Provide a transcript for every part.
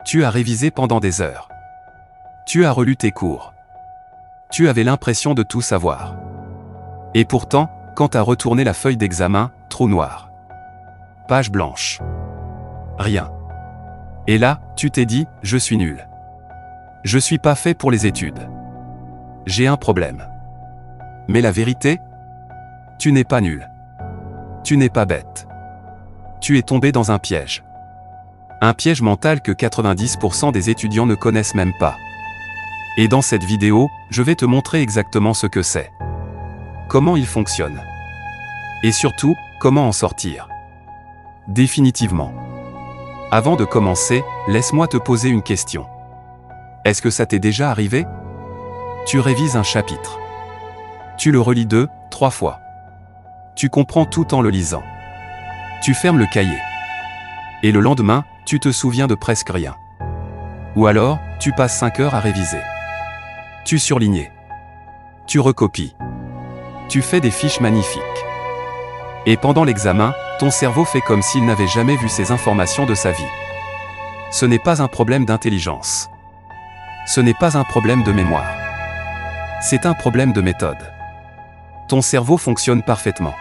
Tu as révisé pendant des heures. Tu as relu tes cours. Tu avais l'impression de tout savoir. Et pourtant, quand tu as retourné la feuille d'examen, trou noir. Page blanche. Rien. Et là, tu t'es dit, je suis nul. Je suis pas fait pour les études. J'ai un problème. Mais la vérité? Tu n'es pas nul. Tu n'es pas bête. Tu es tombé dans un piège. Un piège mental que 90% des étudiants ne connaissent même pas. Et dans cette vidéo, je vais te montrer exactement ce que c'est. Comment il fonctionne. Et surtout, comment en sortir. Définitivement. Avant de commencer, laisse-moi te poser une question. Est-ce que ça t'est déjà arrivé? Tu révises un chapitre. Tu le relis 2, 3 fois. Tu comprends tout en le lisant. Tu fermes le cahier. Et le lendemain, tu te souviens de presque rien. Ou alors, tu passes 5 heures à réviser. Tu surlignes. Tu recopies. Tu fais des fiches magnifiques. Et pendant l'examen, ton cerveau fait comme s'il n'avait jamais vu ces informations de sa vie. Ce n'est pas un problème d'intelligence. Ce n'est pas un problème de mémoire. C'est un problème de méthode. Ton cerveau fonctionne parfaitement.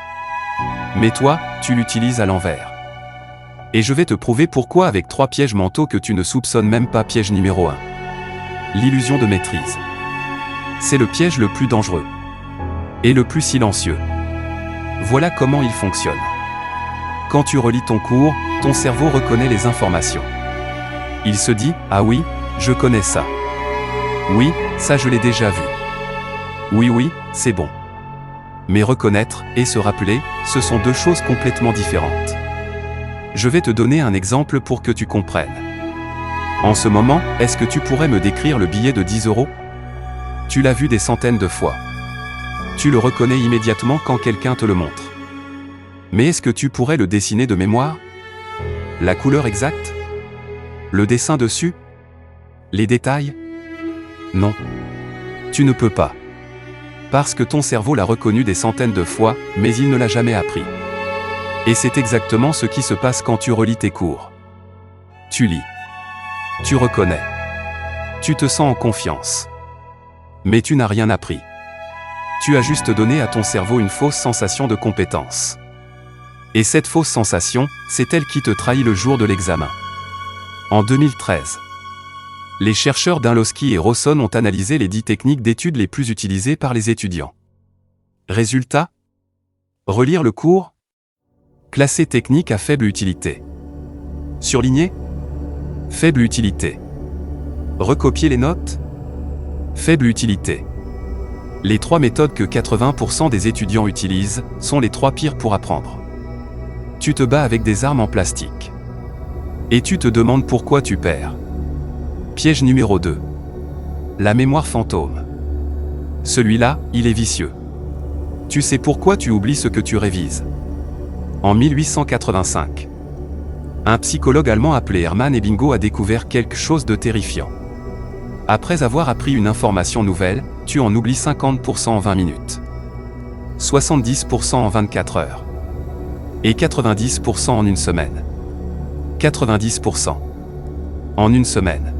Mais toi, tu l'utilises à l'envers. Et je vais te prouver pourquoi avec 3 pièges mentaux que tu ne soupçonnes même pas. Piège numéro 1. L'illusion de maîtrise. C'est le piège le plus dangereux. Et le plus silencieux. Voilà comment il fonctionne. Quand tu relis ton cours, ton cerveau reconnaît les informations. Il se dit, ah oui, je connais ça. Oui, ça je l'ai déjà vu. Oui, c'est bon. Mais reconnaître et se rappeler, ce sont 2 choses complètement différentes. Je vais te donner un exemple pour que tu comprennes. En ce moment, est-ce que tu pourrais me décrire le billet de 10 €? Tu l'as vu des centaines de fois. Tu le reconnais immédiatement quand quelqu'un te le montre. Mais est-ce que tu pourrais le dessiner de mémoire? La couleur exacte? Le dessin dessus? Les détails? Non. Tu ne peux pas. Parce que ton cerveau l'a reconnu des centaines de fois, mais il ne l'a jamais appris. Et c'est exactement ce qui se passe quand tu relis tes cours. Tu lis. Tu reconnais. Tu te sens en confiance. Mais tu n'as rien appris. Tu as juste donné à ton cerveau une fausse sensation de compétence. Et cette fausse sensation, c'est elle qui te trahit le jour de l'examen. En 2013, les chercheurs Dinlowski et Rawson ont analysé les 10 techniques d'études les plus utilisées par les étudiants. Résultat? Relire le cours? Classer technique à faible utilité. Surligner? Faible utilité. Recopier les notes? Faible utilité. Les 3 méthodes que 80% des étudiants utilisent sont les 3 pires pour apprendre. Tu te bats avec des armes en plastique. Et tu te demandes pourquoi tu perds. Piège numéro 2. La mémoire fantôme. Celui-là, il est vicieux. Tu sais pourquoi tu oublies ce que tu révises. En 1885, un psychologue allemand appelé Hermann Ebbingo a découvert quelque chose de terrifiant. Après avoir appris une information nouvelle, tu en oublies 50% en 20 minutes. 70% en 24 heures. Et 90% en une semaine. 90% en une semaine.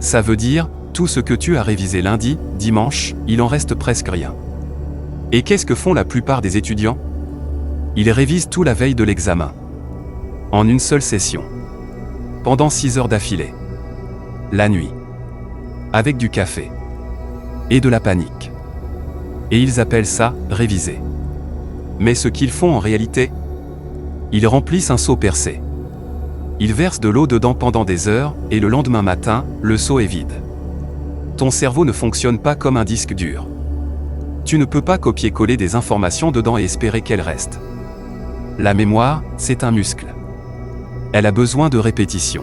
Ça veut dire, tout ce que tu as révisé lundi, dimanche, il en reste presque rien. Et qu'est-ce que font la plupart des étudiants? Ils révisent tout la veille de l'examen. En une seule session. Pendant 6 heures d'affilée. La nuit. Avec du café. Et de la panique. Et ils appellent ça « réviser ». Mais ce qu'ils font en réalité? Ils remplissent un seau percé. Ils versent de l'eau dedans pendant des heures, et le lendemain matin, le seau est vide. Ton cerveau ne fonctionne pas comme un disque dur. Tu ne peux pas copier-coller des informations dedans et espérer qu'elles restent. La mémoire, c'est un muscle. Elle a besoin de répétition.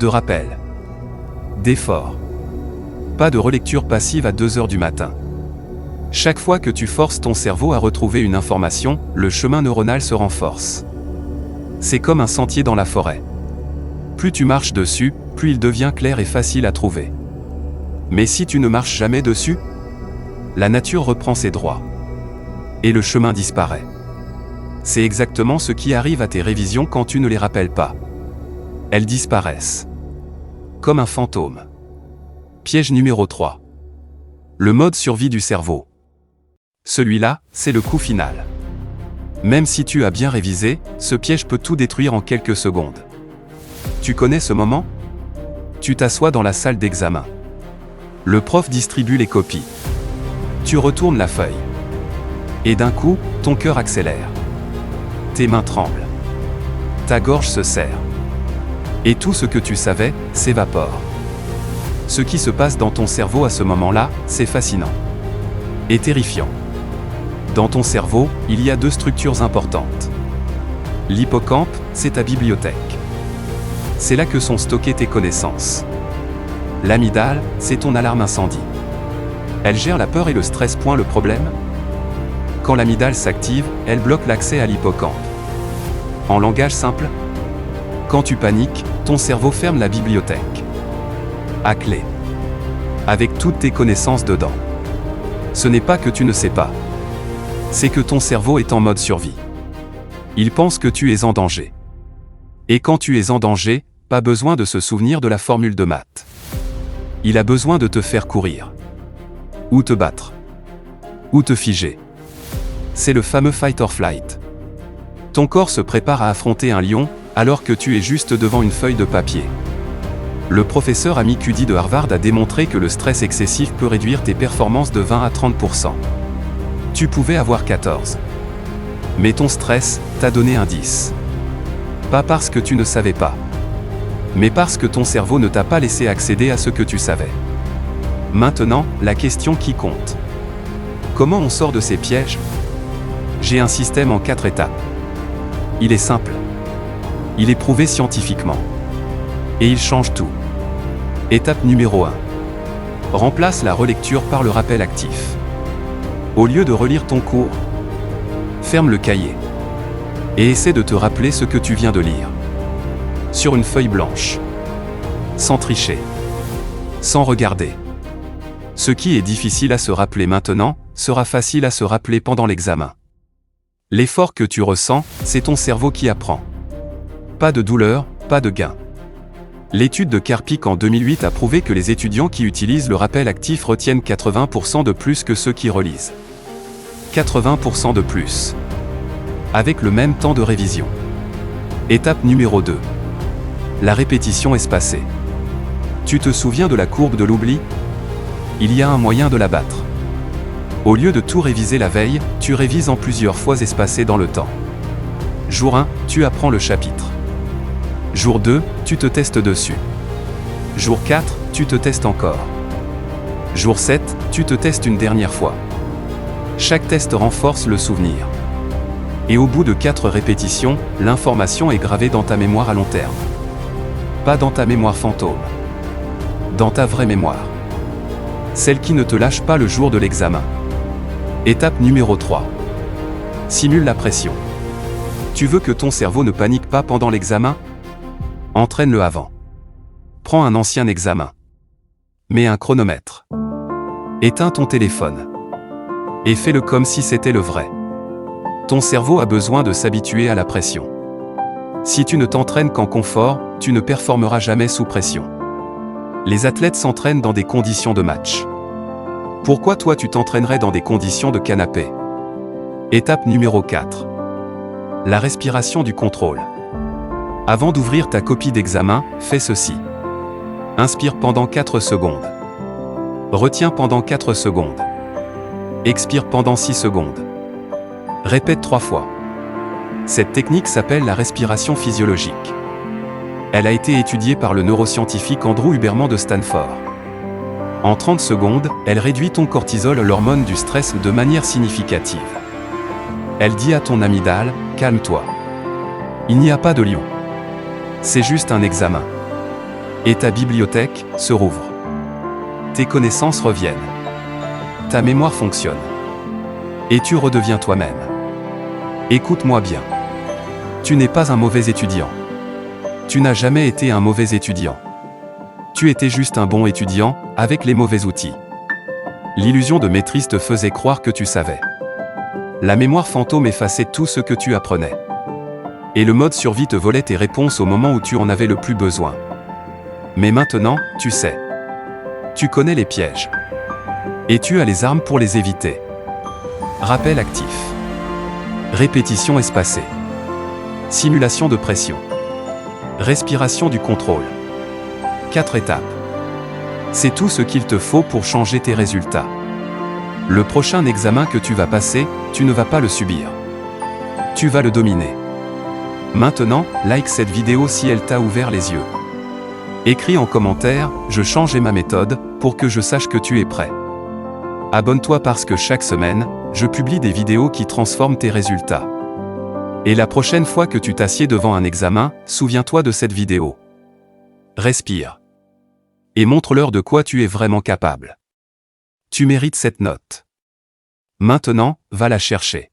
De rappel. D'effort. Pas de relecture passive à 2 heures du matin. Chaque fois que tu forces ton cerveau à retrouver une information, le chemin neuronal se renforce. C'est comme un sentier dans la forêt. Plus tu marches dessus, plus il devient clair et facile à trouver. Mais si tu ne marches jamais dessus, la nature reprend ses droits. Et le chemin disparaît. C'est exactement ce qui arrive à tes révisions quand tu ne les rappelles pas. Elles disparaissent. comme un fantôme. Piège numéro 3. Le mode survie du cerveau. Celui-là, c'est le coup final. Même si tu as bien révisé, ce piège peut tout détruire en quelques secondes. Tu connais ce moment? Tu t'assois dans la salle d'examen. Le prof distribue les copies. Tu retournes la feuille. Et d'un coup, ton cœur accélère. Tes mains tremblent. Ta gorge se serre. Et tout ce que tu savais, s'évapore. Ce qui se passe dans ton cerveau à ce moment-là, c'est fascinant. Et terrifiant. Dans ton cerveau, il y a 2 structures importantes. L'hippocampe, c'est ta bibliothèque. C'est là que sont stockées tes connaissances. L'amygdale, c'est ton alarme incendie. Elle gère la peur et le stress. Le problème? Quand l'amygdale s'active, elle bloque l'accès à l'hippocampe. En langage simple, quand tu paniques, ton cerveau ferme la bibliothèque. À clé. Avec toutes tes connaissances dedans. Ce n'est pas que tu ne sais pas. C'est que ton cerveau est en mode survie. Il pense que tu es en danger. Et quand tu es en danger, pas besoin de se souvenir de la formule de maths. Il a besoin de te faire courir. Ou te battre. Ou te figer. C'est le fameux fight or flight. Ton corps se prépare à affronter un lion, alors que tu es juste devant une feuille de papier. Le professeur Amy Cuddy de Harvard a démontré que le stress excessif peut réduire tes performances de 20 à 30%. Tu pouvais avoir 14. Mais ton stress t'a donné un 10. Pas parce que tu ne savais pas. Mais parce que ton cerveau ne t'a pas laissé accéder à ce que tu savais. Maintenant, la question qui compte. Comment on sort de ces pièges? J'ai un système en 4 étapes. Il est simple. Il est prouvé scientifiquement. Et il change tout. Étape numéro 1. Remplace la relecture par le rappel actif. Au lieu de relire ton cours, ferme le cahier. Et essaie de te rappeler ce que tu viens de lire. Sur une feuille blanche. Sans tricher. Sans regarder. Ce qui est difficile à se rappeler maintenant, sera facile à se rappeler pendant l'examen. L'effort que tu ressens, c'est ton cerveau qui apprend. Pas de douleur, pas de gain. L'étude de Karpik en 2008 a prouvé que les étudiants qui utilisent le rappel actif retiennent 80% de plus que ceux qui relisent. 80% de plus. Avec le même temps de révision. Étape numéro 2. La répétition espacée. Tu te souviens de la courbe de l'oubli? Il y a un moyen de la battre. Au lieu de tout réviser la veille, tu révises en plusieurs fois espacées dans le temps. Jour 1, tu apprends le chapitre. Jour 2, tu te testes dessus. Jour 4, tu te testes encore. Jour 7, tu te testes une dernière fois. Chaque test renforce le souvenir. Et au bout de 4 répétitions, l'information est gravée dans ta mémoire à long terme. Pas dans ta mémoire fantôme. Dans ta vraie mémoire. Celle qui ne te lâche pas le jour de l'examen. Étape numéro 3. Simule la pression. Tu veux que ton cerveau ne panique pas pendant l'examen? Entraîne-le avant. Prends un ancien examen. Mets un chronomètre. Éteins ton téléphone. Et fais-le comme si c'était le vrai. Ton cerveau a besoin de s'habituer à la pression. Si tu ne t'entraînes qu'en confort, tu ne performeras jamais sous pression. Les athlètes s'entraînent dans des conditions de match. Pourquoi toi tu t'entraînerais dans des conditions de canapé? Étape numéro 4. La respiration du contrôle. Avant d'ouvrir ta copie d'examen, fais ceci. Inspire pendant 4 secondes. Retiens pendant 4 secondes. Expire pendant 6 secondes. Répète 3 fois. Cette technique s'appelle la respiration physiologique. Elle a été étudiée par le neuroscientifique Andrew Huberman de Stanford. En 30 secondes, elle réduit ton cortisol, l'hormone du stress, de manière significative. Elle dit à ton amygdale, calme-toi. Il n'y a pas de lion. C'est juste un examen. Et ta bibliothèque se rouvre. Tes connaissances reviennent. Ta mémoire fonctionne. Et tu redeviens toi-même. Écoute-moi bien. Tu n'es pas un mauvais étudiant. Tu n'as jamais été un mauvais étudiant. Tu étais juste un bon étudiant, avec les mauvais outils. L'illusion de maîtrise te faisait croire que tu savais. La mémoire fantôme effaçait tout ce que tu apprenais. Et le mode survie te volait tes réponses au moment où tu en avais le plus besoin. Mais maintenant, tu sais. Tu connais les pièges. Et tu as les armes pour les éviter. Rappel actif. Répétition espacée. Simulation de pression. Respiration du contrôle. 4 étapes. C'est tout ce qu'il te faut pour changer tes résultats. Le prochain examen que tu vas passer, tu ne vas pas le subir. Tu vas le dominer. Maintenant, like cette vidéo si elle t'a ouvert les yeux. Écris en commentaire « Je change ma méthode » pour que je sache que tu es prêt. Abonne-toi parce que chaque semaine, je publie des vidéos qui transforment tes résultats. Et la prochaine fois que tu t'assieds devant un examen, souviens-toi de cette vidéo. Respire. Et montre-leur de quoi tu es vraiment capable. Tu mérites cette note. Maintenant, va la chercher.